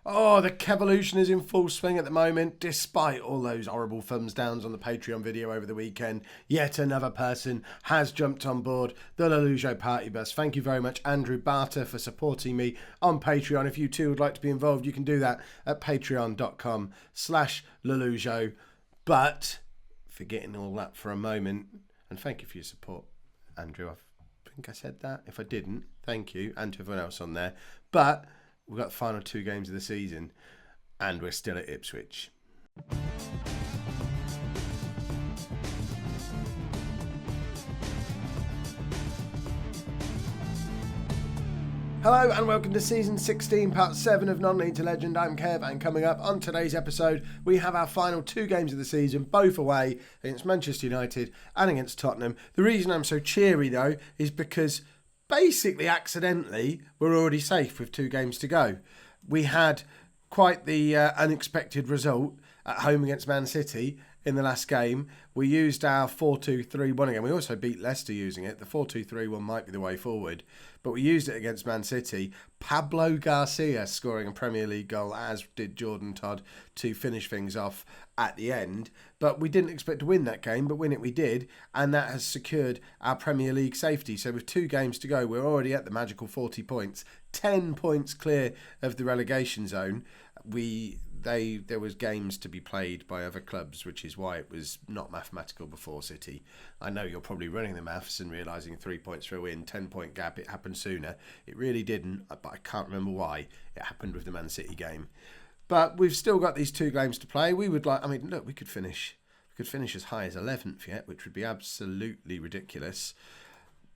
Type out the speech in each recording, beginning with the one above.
Oh, the Kevolution is in full swing at the moment, despite all those horrible thumbs downs on the Patreon video over the weekend. Yet another person has jumped on board the Lelujo Party Bus. Thank you very much, Andrew Barter, for supporting me on Patreon. If you too would like to be involved, you can do that at patreon.com/Lelujo. But, forgetting all that for a moment, and thank you for your support, Andrew. I think I said that. If I didn't, thank you, and to everyone else on there. But we've got the final 2 games of the season, and we're still at Ipswich. Hello and welcome to Season 16, Part 7 of Non-League to Legend. I'm Kev, and coming up on today's episode, we have our final 2 games of the season, both away against Manchester United and against Tottenham. The reason I'm so cheery, though, is because basically, accidentally, we're already safe with 2 games to go. We had quite the unexpected result at home against Man City in the last game. We used our 4-2-3-1 again. We also beat Leicester using it. The 4-2-3-1 might be the way forward, but we used it against Man City. Pablo Garcia scoring a Premier League goal, as did Jordan Todd, to finish things off at the end. But we didn't expect to win that game, but win it we did, and that has secured our Premier League safety. So with 2 games to go, we're already at the magical 40 points, 10 points clear of the relegation zone. There was games to be played by other clubs, which is why it was not mathematical before City. I know you're probably running the maths and realising 3 points for a win, 10-point gap, it happened sooner. It really didn't, but I can't remember why it happened with the Man City game. But we've still got these 2 games to play. We could finish as high as 11th yet, which would be absolutely ridiculous.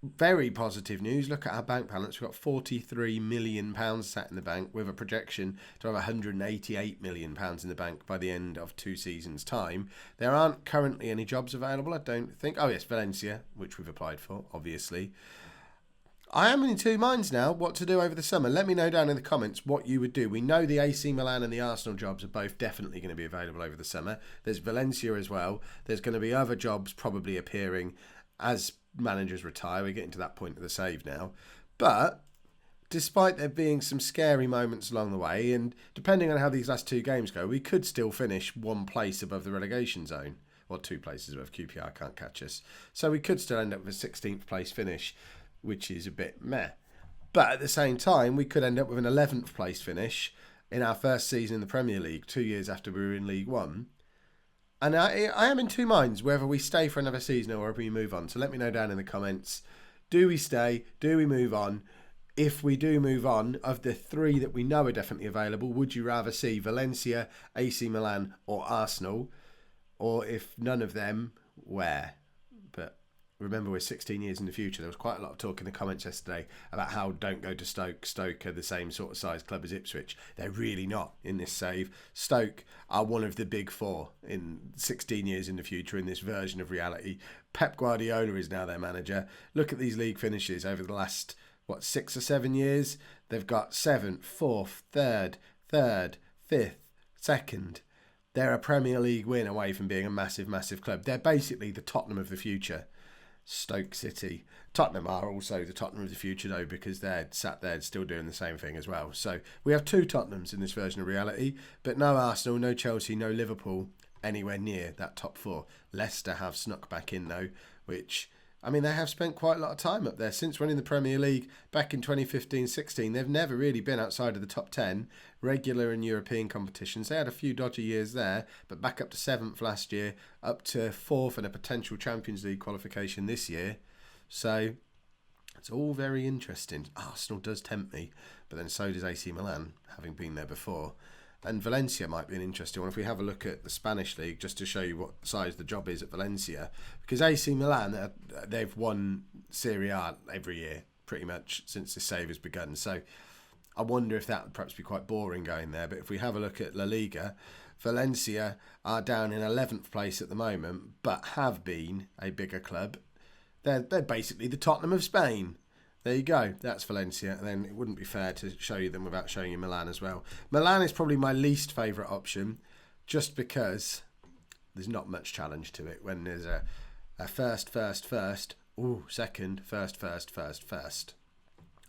Very positive news. Look at our bank balance. We've got £43 million sat in the bank with a projection to have £188 million in the bank by the end of 2 seasons' time. There aren't currently any jobs available, I don't think. Oh yes, Valencia, which we've applied for, obviously. I am in 2 minds now what to do over the summer. Let me know down in the comments what you would do. We know the AC Milan and the Arsenal jobs are both definitely going to be available over the summer. There's Valencia as well. There's going to be other jobs probably appearing as managers retire. We're getting to that point of the save now. But despite there being some scary moments along the way, and depending on how these last 2 games go, we could still finish 1 place above the relegation zone. Or 2 places above. QPR can't catch us. So we could still end up with a 16th place finish, which is a bit meh. But at the same time, we could end up with an 11th place finish in our first season in the Premier League, 2 years after we were in League One. And I am in 2 minds whether we stay for another season or whether we move on. So let me know down in the comments. Do we stay? Do we move on? If we do move on, of the 3 that we know are definitely available, would you rather see Valencia, AC Milan or Arsenal? Or if none of them, where? But remember, we're 16 years in the future. There was quite a lot of talk in the comments yesterday about how don't go to Stoke. Stoke are the same sort of size club as Ipswich. They're really not in this save. Stoke are one of the big 4 in 16 years in the future in this version of reality. Pep Guardiola is now their manager. Look at these league finishes over the last, 6 or 7 years? They've got 7th, 4th, 3rd, 5th, 2nd. They're a Premier League win away from being a massive, massive club. They're basically the Tottenham of the future. Stoke City. Tottenham are also the Tottenham of the future, though, because they're sat there still doing the same thing as well. So we have 2 Tottenhams in this version of reality, but no Arsenal, no Chelsea, no Liverpool anywhere near that top 4. Leicester have snuck back in, though, which, they have spent quite a lot of time up there. Since winning the Premier League back in 2015-16, they've never really been outside of the top 10, regular in European competitions. They had a few dodgy years there, but back up to 7th last year, up to 4th and a potential Champions League qualification this year. So it's all very interesting. Arsenal does tempt me, but then so does AC Milan, having been there before. And Valencia might be an interesting one if we have a look at the Spanish league, just to show you what size the job is at Valencia. Because AC Milan, they've won Serie A every year, pretty much, since the save has begun. So I wonder if that would perhaps be quite boring going there. But if we have a look at La Liga, Valencia are down in 11th place at the moment, but have been a bigger club. They're basically the Tottenham of Spain. There you go. That's Valencia. And then it wouldn't be fair to show you them without showing you Milan as well. Milan is probably my least favourite option, just because there's not much challenge to it. When there's a first, ooh, second, first.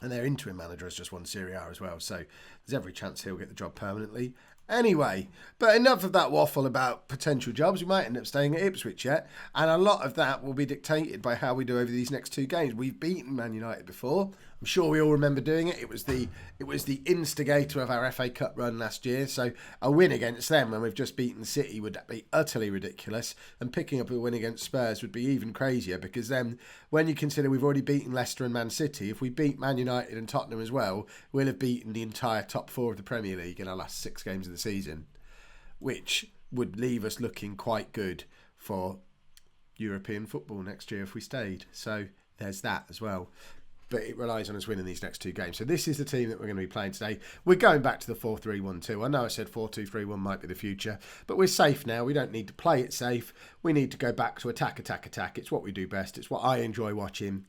And their interim manager has just won Serie A as well, so there's every chance he'll get the job permanently. Anyway, but enough of that waffle about potential jobs. We might end up staying at Ipswich yet, and a lot of that will be dictated by how we do over these next two games. We've beaten Man United before. I'm sure we all remember doing it. It was the instigator of our FA Cup run last year. So a win against them when we've just beaten City would be utterly ridiculous, and picking up a win against Spurs would be even crazier, because then when you consider we've already beaten Leicester and Man City, if we beat Man United and Tottenham as well, we'll have beaten the entire top four of the Premier League in our last 6 games of the season, which would leave us looking quite good for European football next year if we stayed. So there's that as well. But it relies on us winning these next 2 games. So this is the team that we're going to be playing today. We're going back to the 4-3-1-2. I know I said 4-2-3-1 might be the future, but we're safe now. We don't need to play it safe. We need to go back to attack. It's what we do best. It's what I enjoy watching.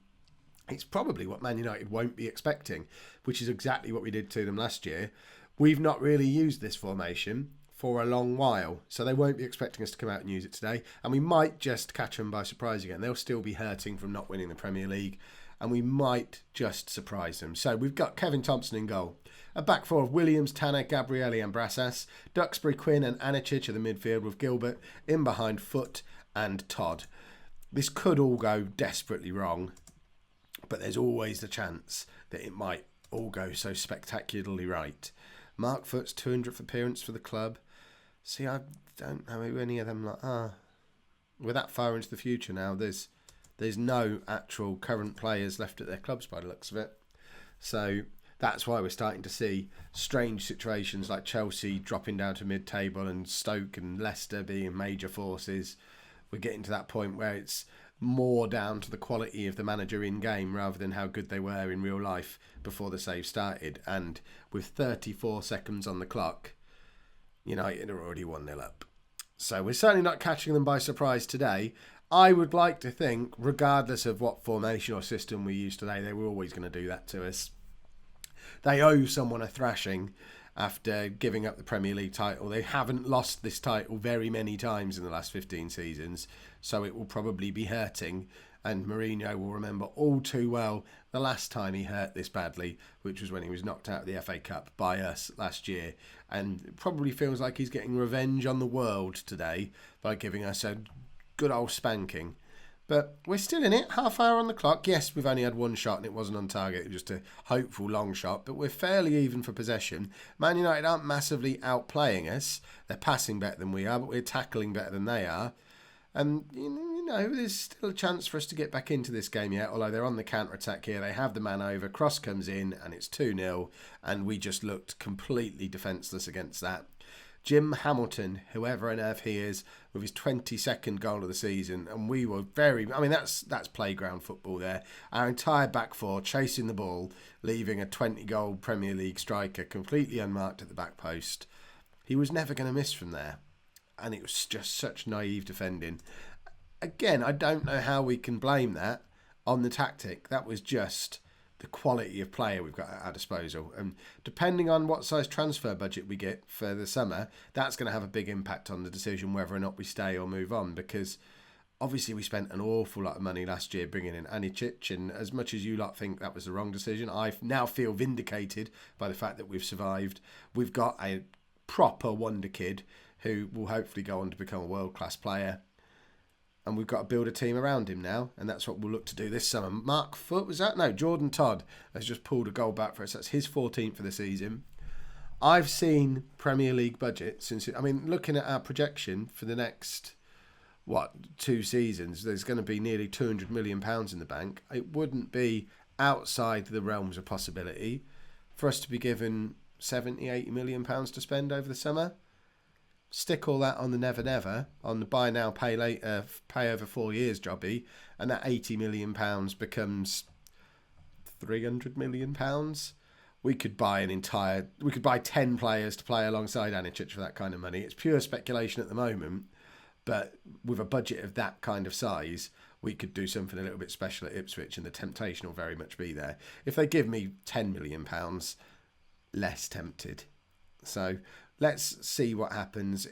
It's probably what Man United won't be expecting, which is exactly what we did to them last year. We've not really used this formation for a long while, so they won't be expecting us to come out and use it today. And we might just catch them by surprise again. They'll still be hurting from not winning the Premier League, and we might just surprise them. So we've got Kevin Thompson in goal. A back four of Williams, Tanner, Gabrielli and Brassas. Duxbury, Quine and Anicic are the midfield, with Gilbert in behind Foot and Todd. This could all go desperately wrong, but there's always the chance that it might all go so spectacularly right. Mark Foot's 200th appearance for the club. See, I don't know who any of them we're that far into the future now. There's no actual current players left at their clubs by the looks of it. So that's why we're starting to see strange situations like Chelsea dropping down to mid-table and Stoke and Leicester being major forces. We're getting to that point where it's more down to the quality of the manager in game rather than how good they were in real life before the save started. And with 34 seconds on the clock, United are already 1-0 up. So we're certainly not catching them by surprise today. I would like to think, regardless of what formation or system we use today, they were always going to do that to us. They owe someone a thrashing after giving up the Premier League title. They haven't lost this title very many times in the last 15 seasons, so it will probably be hurting. And Mourinho will remember all too well the last time he hurt this badly, which was when he was knocked out of the FA Cup by us last year. And it probably feels like he's getting revenge on the world today by giving us a good old spanking. But we're still in it, half hour on the clock. Yes, we've only had one shot and it wasn't on target. It was just a hopeful long shot, but we're fairly even for possession. Man United aren't massively outplaying us. They're passing better than we are, but we're tackling better than they are. And, there's still a chance for us to get back into this game yet, although they're on the counter-attack here. They have the man over, cross comes in, and it's 2-0, and we just looked completely defenceless against that. Jim Hamilton, whoever on earth he is, with his 22nd goal of the season, and we were that's playground football there. Our entire back four chasing the ball, leaving a 20-goal Premier League striker completely unmarked at the back post. He was never going to miss from there, and it was just such naive defending. Again, I don't know how we can blame that on the tactic. That was just the quality of player we've got at our disposal. And depending on what size transfer budget we get for the summer, that's going to have a big impact on the decision whether or not we stay or move on, because obviously we spent an awful lot of money last year bringing in Anicic, and as much as you lot think that was the wrong decision, I now feel vindicated by the fact that we've survived. We've got a proper wonder kid who will hopefully go on to become a world-class player. And we've got to build a team around him now, and that's what we'll look to do this summer. Mark Foot, was that? No, Jordan Todd has just pulled a goal back for us. That's his 14th for the season. I've seen Premier League budget looking at our projection for the next, 2 seasons, there's going to be nearly £200 million in the bank. It wouldn't be outside the realms of possibility for us to be given £70-80 million to spend over the summer. Stick all that on the never never, on the buy now, pay later, pay over 4 years jobby, and that £80 million becomes £300 million. We could buy 10 players to play alongside Anicic for that kind of money. It's pure speculation at the moment, but with a budget of that kind of size, we could do something a little bit special at Ipswich, and the temptation will very much be there. If they give me £10 million, less tempted. So let's see what happens.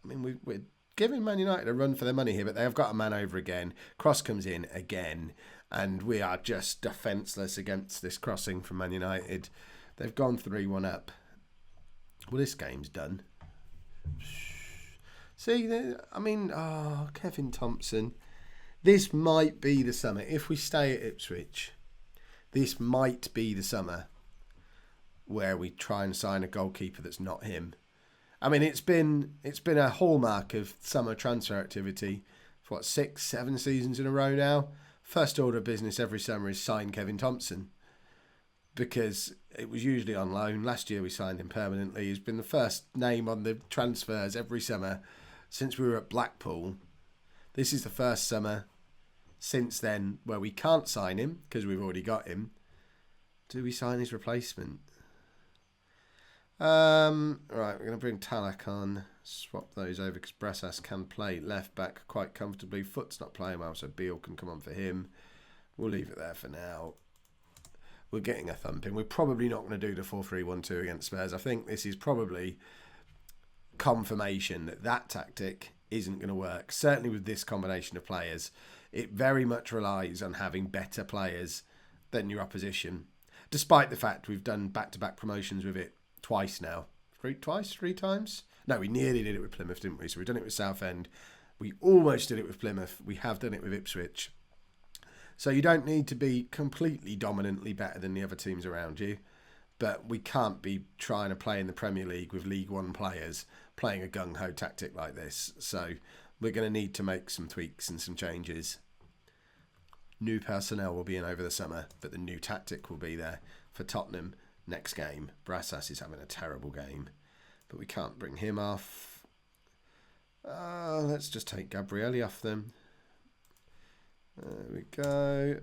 We're giving Man United a run for their money here, but they have got a man over again. Cross comes in again, and we are just defenceless against this crossing from Man United. They've gone 3-1 up. Well, this game's done. See, Kevin Thompson. This might be the summer. If we stay at Ipswich, this might be the summer where we try and sign a goalkeeper that's not him. I mean, it's been a hallmark of summer transfer activity for 6-7 seasons in a row now. First order of business every summer is sign Kevin Thompson, because it was usually on loan. Last year we signed him permanently. He's been the first name on the transfers every summer since we were at Blackpool. This is the first summer since then where we can't sign him because we've already got him. Do we sign his replacement? Right, we're going to bring Tholarp on. Swap those over because Brassas can play left back quite comfortably. Foot's not playing well, so Beale can come on for him. We'll leave it there for now. We're getting a thumping. We're probably not going to do the 4-3-1-2 against Spurs. I think this is probably confirmation that that tactic isn't going to work. Certainly with this combination of players. It very much relies on having better players than your opposition. Despite the fact we've done back-to-back promotions with it twice now. Three times? No, we nearly did it with Plymouth, didn't we? So we've done it with Southend. We almost did it with Plymouth. We have done it with Ipswich. So you don't need to be completely dominantly better than the other teams around you. But we can't be trying to play in the Premier League with League One players playing a gung-ho tactic like this. So we're going to need to make some tweaks and some changes. New personnel will be in over the summer, but the new tactic will be there for Tottenham next game. Brassas is having a terrible game, but we can't bring him off. Let's just take Gabrielli off them. There we go.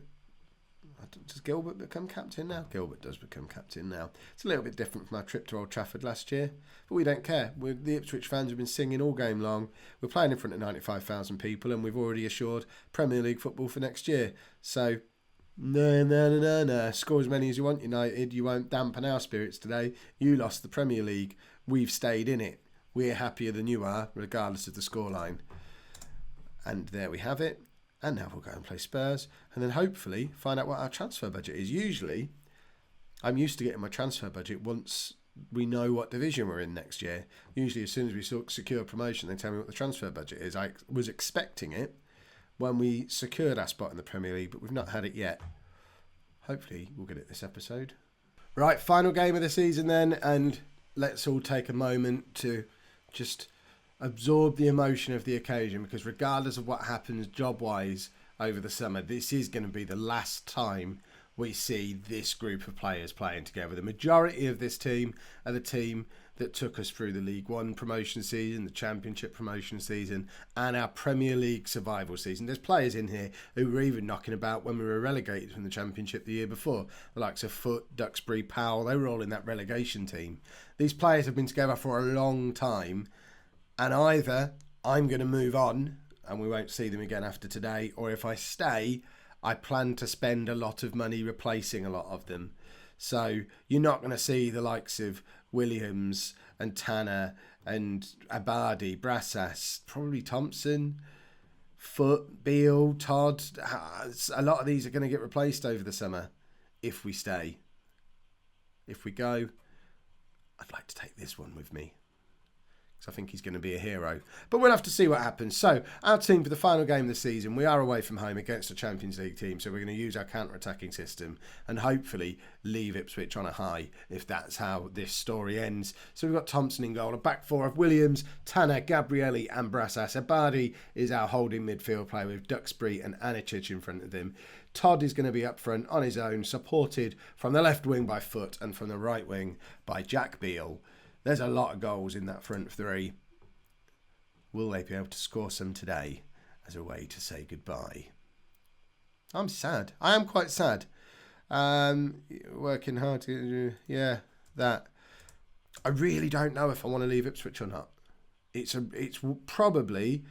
Does Gilbert become captain now? Gilbert does become captain now. It's a little bit different from our trip to Old Trafford last year, but we don't care. The Ipswich fans have been singing all game long. We're playing in front of 95,000 people, and we've already assured Premier League football for next year. So, no. Score as many as you want, United. You won't dampen our spirits today. You lost the Premier League. We've stayed in it. We're happier than you are, regardless of the scoreline. And there we have it. And now we'll go and play Spurs and then hopefully find out what our transfer budget is. Usually, I'm used to getting my transfer budget once we know what division we're in next year. Usually, as soon as we secure promotion, they tell me what the transfer budget is. I was expecting it when we secured our spot in the Premier League, but we've not had it yet. Hopefully, we'll get it this episode. Right, final game of the season then, and let's all take a moment to just absorb the emotion of the occasion, because regardless of what happens job-wise over the summer, this is going to be the last time we see this group of players playing together. The majority of this team are the team that took us through the League One promotion season, the Championship promotion season, and our Premier League survival season. There's players in here who were even knocking about when we were relegated from the Championship the year before. The likes of Foot, Duxbury, Powell, they were all in that relegation team. These players have been together for a long time, and either I'm going to move on and we won't see them again after today, or if I stay, I plan to spend a lot of money replacing a lot of them. So you're not going to see the likes of Williams and Tanner and Abadi, Brassas, probably Thompson, Foot, Beale, Todd. A lot of these are going to get replaced over the summer if we stay. If we go, I'd like to take this one with me, I think he's going to be a hero. But we'll have to see what happens. So, our team for the final game of the season, we are away from home against a Champions League team, so we're going to use our counter-attacking system and hopefully leave Ipswich on a high, if that's how this story ends. So we've got Thompson in goal, a back four of Williams, Tanner, Gabrielli and Brassas. Abadi is our holding midfield player with Duxbury and Anicic in front of him. Todd is going to be up front on his own, supported from the left wing by Foot and from the right wing by Jack Beale. There's a lot of goals in that front three. Will they be able to score some today as a way to say goodbye? I'm sad. I am quite sad. Working hard to... that. I really don't know if I want to leave Ipswich or not. It's probably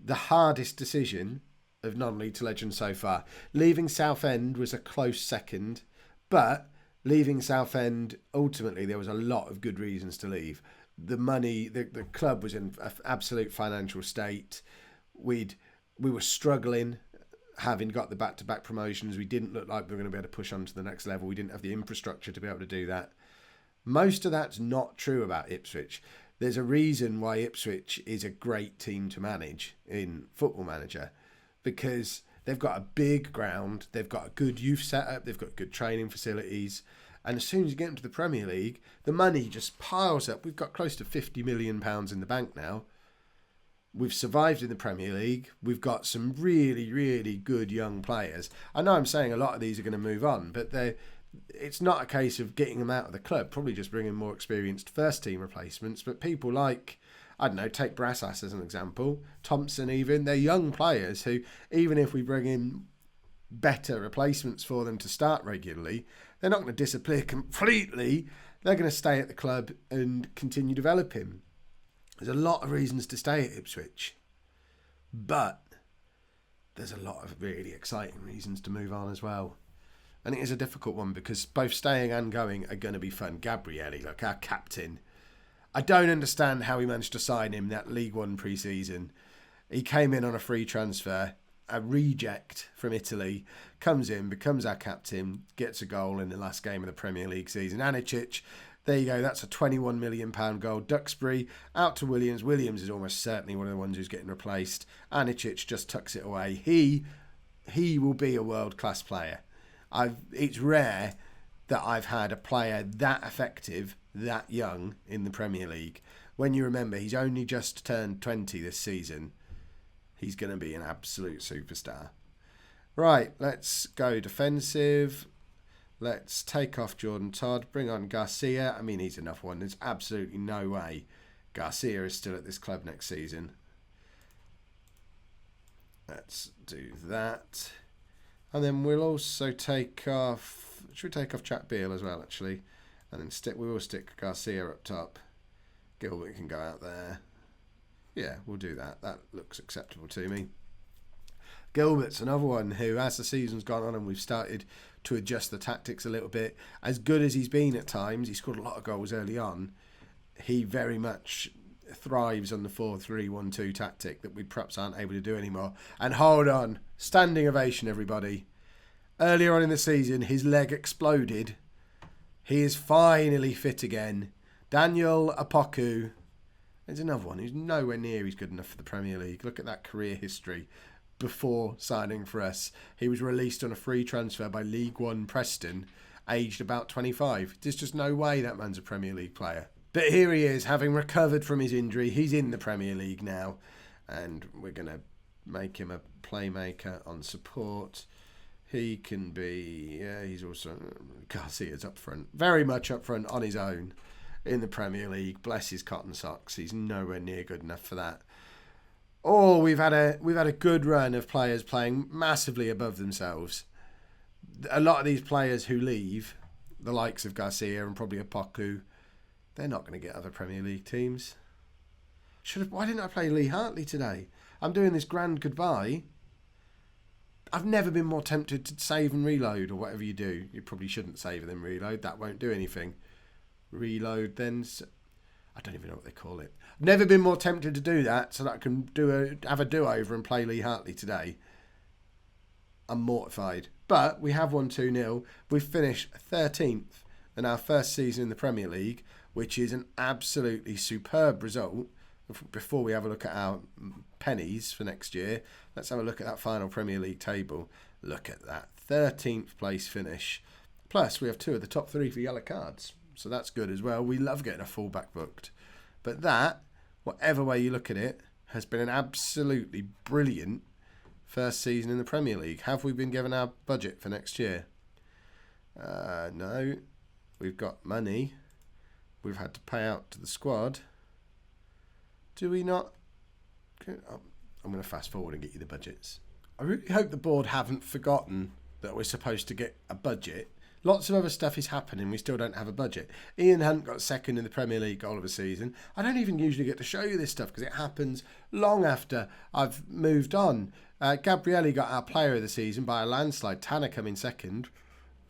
the hardest decision of non-league to legend so far. Leaving Southend was a close second, but... leaving Southend, ultimately, there was a lot of good reasons to leave. The money, the club was in an absolute financial state. We were struggling having got the back-to-back promotions, we didn't look like we were going to be able to push on to the next level. We didn't have the infrastructure to be able to do that. Most of that's not true about Ipswich. There's a reason why Ipswich is a great team to manage in Football Manager, because they've got a big ground, they've got a good youth setup, they've got good training facilities, and as soon as you get into the Premier League, the money just piles up. We've got close to £50 million in the bank now. We've survived in the Premier League. We've got some really, really good young players. I know I'm saying a lot of these are going to move on, but it's not a case of getting them out of the club, probably just bringing more experienced first-team replacements. But people like, I don't know, take Brassas as an example, Thompson even, they're young players who, even if we bring in better replacements for them to start regularly, they're not going to disappear completely. They're going to stay at the club and continue developing. There's a lot of reasons to stay at Ipswich, but there's a lot of really exciting reasons to move on as well. And it is a difficult one because both staying and going are going to be fun. Gabrielli, look, our captain. I don't understand how we managed to sign him that League One pre-season. He came in on a free transfer, a reject from Italy, comes in, becomes our captain, gets a goal in the last game of the Premier League season. Anicic, there you go, that's a £21 million goal. Duxbury, out to Williams. Williams is almost certainly one of the ones who's getting replaced. Anicic just tucks it away. He will be a world-class player. It's rare that I've had a player that effective, that young in the Premier League. When you remember, he's only just turned 20 this season. He's going to be an absolute superstar. Right, let's go defensive. Let's take off Jordan Todd, bring on Garcia. I mean, he's enough one. There's absolutely no way Garcia is still at this club next season. Let's do that. And then we'll also take off... Should we take off Jack Beale as well, actually? And then we will stick Garcia up top. Gilbert can go out there. Yeah, we'll do that. That looks acceptable to me. Gilbert's another one who, as the season's gone on and we've started to adjust the tactics a little bit, as good as he's been at times, he scored a lot of goals early on, he very much thrives on the 4-3-1-2 tactic that we perhaps aren't able to do anymore. And hold on, standing ovation, everybody. Earlier on in the season, his leg exploded. He is finally fit again. Daniel Apoku. There's another one who's nowhere near he's good enough for the Premier League. Look at that career history. Before signing for us, he was released on a free transfer by League One Preston, aged about 25. There's just no way that man's a Premier League player. But here he is, having recovered from his injury. He's in the Premier League now, and we're going to make him a playmaker on support. He can be, he's also, Garcia's up front, very much up front on his own in the Premier League. Bless his cotton socks. He's nowhere near good enough for that. Oh, we've had a good run of players playing massively above themselves. A lot of these players who leave, the likes of Garcia and probably Apoku, they're not going to get other Premier League teams. Why didn't I play Lee Hartley today? I'm doing this grand goodbye. I've never been more tempted to save and reload, or whatever you do. You probably shouldn't save and then reload. That won't do anything. Reload then... I don't even know what they call it. I've never been more tempted to do that so that I can have a do-over and play Lee Hartley today. I'm mortified. But we have won 2-0. We've finished 13th in our first season in the Premier League, which is an absolutely superb result. Before we have a look at our pennies for next year, let's have a look at that final Premier League table. Look at that. 13th place finish. Plus, we have 2 of the top 3 for yellow cards. So that's good as well. We love getting a fullback booked. But that, whatever way you look at it, has been an absolutely brilliant first season in the Premier League. Have we been given our budget for next year? No. We've got money. We've had to pay out to the squad. Do we not? I'm going to fast forward and get you the budgets. I really hope the board haven't forgotten that we're supposed to get a budget. Lots of other stuff is happening. We still don't have a budget. Ian Hunt got second in the Premier League goal of the season. I don't even usually get to show you this stuff because it happens long after I've moved on. Gabrielli got our player of the season by a landslide. Tanner coming second.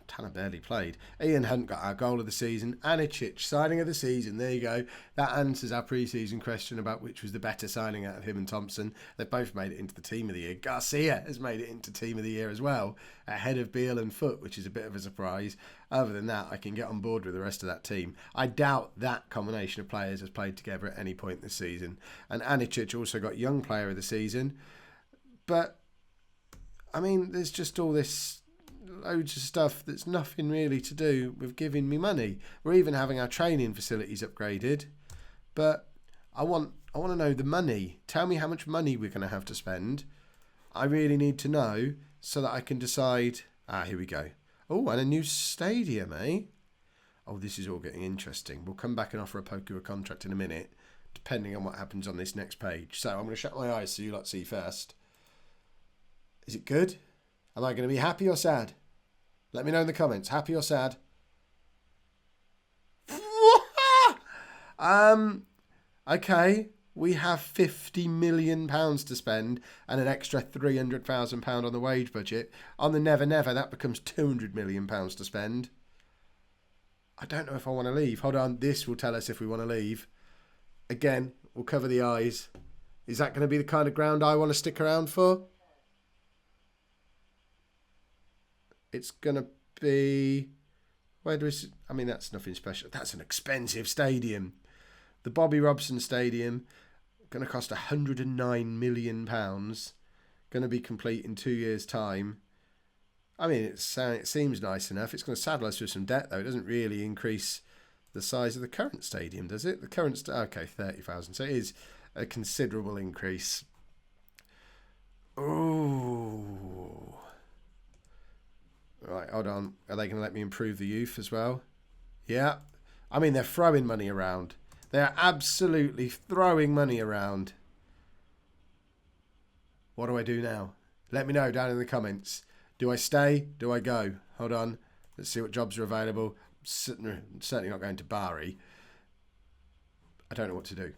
Tanner barely played. Ian Hunt got our goal of the season. Anichich, signing of the season. There you go. That answers our pre-season question about which was the better signing out of him and Thompson. They've both made it into the team of the year. Garcia has made it into team of the year as well, ahead of Beale and Foot, which is a bit of a surprise. Other than that, I can get on board with the rest of that team. I doubt that combination of players has played together at any point this season. And Anichich also got young player of the season. But, I mean, there's just all this loads of stuff that's nothing really to do with giving me money. We're even having our training facilities upgraded. But I want to know the money. Tell me how much money we're going to have to spend. I really need to know so that I can decide. Here we go. Oh, and a new stadium, eh? Oh, this is all getting interesting. We'll come back and offer a Poku a contract in a minute, depending on what happens on this next page. So I'm going to shut my eyes so you lot see first. Is it good? Am I going to be happy or sad? Let me know in the comments. Happy or sad? Okay. We have £50 million to spend and an extra £300,000 on the wage budget. On the Never Never, that becomes £200 million to spend. I don't know if I want to leave. Hold on. This will tell us if we want to leave. Again, we'll cover the eyes. Is that going to be the kind of ground I want to stick around for? It's going to be... I mean, that's nothing special. That's an expensive stadium. The Bobby Robson Stadium, going to cost £109 million. Going to be complete in 2 years' time. I mean, it seems nice enough. It's going to saddle us with some debt, though. It doesn't really increase the size of the current stadium, does it? The current... Okay, 30,000. So it is a considerable increase. Ooh... Right, hold on. Are they going to let me improve the youth as well? Yeah. I mean, they're throwing money around. They are absolutely throwing money around. What do I do now? Let me know down in the comments. Do I stay? Do I go? Hold on. Let's see what jobs are available. Certainly not going to Bari. I don't know what to do.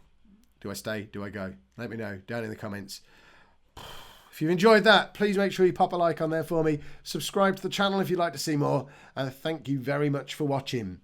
Do I stay? Do I go? Let me know down in the comments. If you've enjoyed that, please make sure you pop a like on there for me. Subscribe to the channel if you'd like to see more. And thank you very much for watching.